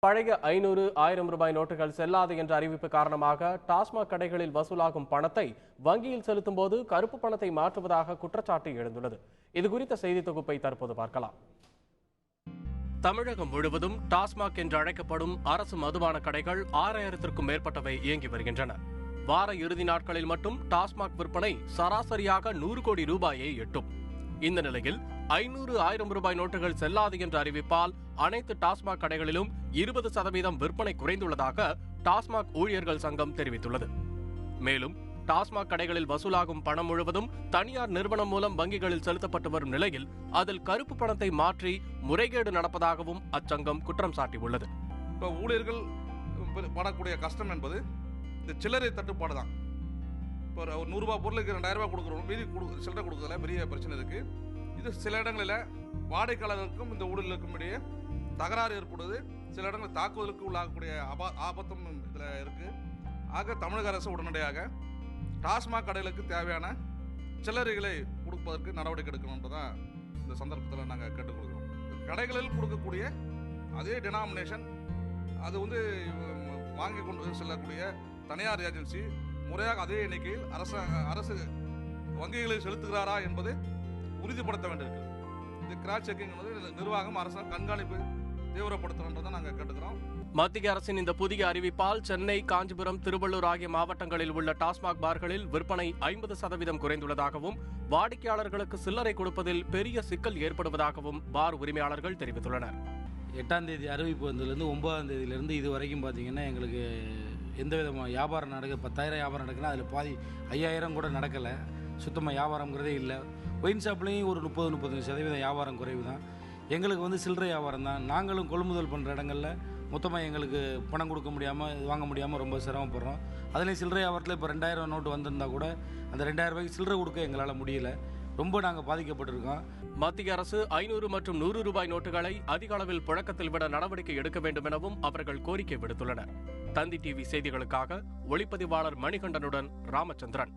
பழைய 500, 1000 ரூபாய் நோட்டுகள் செல்லாது என்ற அறிவிப்பு காரணமாக டாஸ்மாக் கடைகளில் வசூலாகும் பணத்தை வங்கியில் செலுத்தும் போது கருப்பு பணத்தை மாற்றுவதாக குற்றச்சாட்டு எழுந்துள்ளது. இதுகுறித்த செய்தி தொகுப்பை தற்போது பார்க்கலாம். தமிழகம் முழுவதும் டாஸ்மாக் என்று அழைக்கப்படும் அரசு மதுபான கடைகள் 6000த்திற்கும் மேற்பட்டவை இயங்கி வருகின்றன. வார இறுதி நாட்களில் மட்டும் டாஸ்மாக் விற்பனை சராசரியாக 100 கோடி ரூபாயை எட்டும். இந்த நிலையில் 500, 1000 ரூபாய் நோட்டுகள் செல்லாது என்ற அறிவிப்பால் அனைத்து டாஸ்மாக் கடைகளிலும் 20% விற்பனை குறைந்துள்ளதாக டாஸ்மாக் ஊழியர்கள் சங்கம் தெரிவித்துள்ளது. மேலும் டாஸ்மாக் கடைகளில் வசூலாகும் பணம் முழுவதும் தனியார் நிறுவனம் மூலம் வங்கிகளில் செலுத்தப்பட்டு வரும் நிலையில் அதில் கருப்பு பணத்தை மாற்றி முறைகேடு நடப்பதாகவும் அச்சங்கம் குற்றம் சாட்டியுள்ளது. இப்போ ஊழியர்கள் படக்கூடிய கஷ்டம் என்பது இந்த சில்லறை தட்டுப்பாடு தான். இப்போ ஒரு 100 ரூபாய் பொருளுக்கு 2000 ரூபாய் கொடுக்குறோம், மீதி சில்லறை கொடுக்கறதுல பெரிய பிரச்சனை இருக்கு. இது சில இடங்களில் வாடிக்கையாளர்களுக்கும் இந்த ஊழலுக்கும் இடையே தகராறு ஏற்படுது. சில இடங்களில் தாக்குதலுக்கு உள்ளாகக்கூடிய ஆபத்தும் இதில் இருக்கு. ஆக தமிழக அரசு உடனடியாக டாஸ்மாக் கடைகளுக்கு தேவையான சில்லறைகளை கொடுப்பதற்கு நடவடிக்கை எடுக்கணுன்றதான் இந்த சந்தர்ப்பத்தில் நாங்கள் கேட்டுக்கொள்கிறோம். கடைகளில் கொடுக்கக்கூடிய அதே டினாமினேஷன் அது வாங்கி கொண்டு செல்லக்கூடிய தனியார் ஏஜென்சி முறையாக அதே எண்ணிக்கையில் அரசு வங்கிகளில் செலுத்துகிறாரா என்பது உறுதிப்படுத்த வேண்டியிருக்கு. இது கிராஸ் செக்கிங் நிர்வாகம் அரசு கண்காணிப்பு தீவிரப்படுத்தணுன்றதை நாங்கள் கேட்டுக்கிறோம். மத்திய அரசின் இந்த புதிய அறிவிப்பால் சென்னை, காஞ்சிபுரம், திருவள்ளூர் ஆகிய மாவட்டங்களில் உள்ள டாஸ்மாக் பார்களில் விற்பனை 50% குறைந்துள்ளதாகவும் வாடிக்கையாளர்களுக்கு சில்லறை கொடுப்பதில் பெரிய சிக்கல் ஏற்படுவதாகவும் பார் உரிமையாளர்கள் தெரிவித்துள்ளனர். 8ஆம் தேதி அறிவிப்பு வந்ததுலேருந்து 9ஆம் தேதியிலேருந்து இது வரைக்கும் பார்த்தீங்கன்னா எங்களுக்கு எந்த விதமாக வியாபாரம் நடக்குது. 10,000 வியாபாரம் நடக்குன்னா அதில் பாதி 5000 கூட நடக்கலை. சுத்தமாக வியாபாரங்கிறதே இல்லை. ஒயின் ஷாப்லேயும் ஒரு 30-35% வியாபாரம் குறைவு தான். எங்களுக்கு சில்லறை வியாபாரம் தான். நாங்களும் கொள்முதல் பண்ணுற இடங்களில் மொத்தமாக எங்களுக்கு பணம் கொடுக்க முடியாமல், வாங்க முடியாமல் ரொம்ப சிரமப்படுறோம். அதுலேயும் சில்லறை வியாபாரத்தில் இப்போ 2000 நோட்டு வந்திருந்தால் கூட அந்த 2000 ரூபாய்க்கு சில்லறை கொடுக்க எங்களால் முடியல. ரொம்ப நாங்கள் பாதிக்கப்பட்டிருக்கோம். மத்திய அரசு 500 மற்றும் 100 ரூபாய் நோட்டுகளை அதிக அளவில் புழக்கத்தில் விட நடவடிக்கை எடுக்க வேண்டும் எனவும் அவர்கள் கோரிக்கை விடுத்துள்ளனர். தந்தி டிவி செய்திகளுக்காக ஒளிப்பதிவாளர் மணிகண்டனுடன் ராமச்சந்திரன்.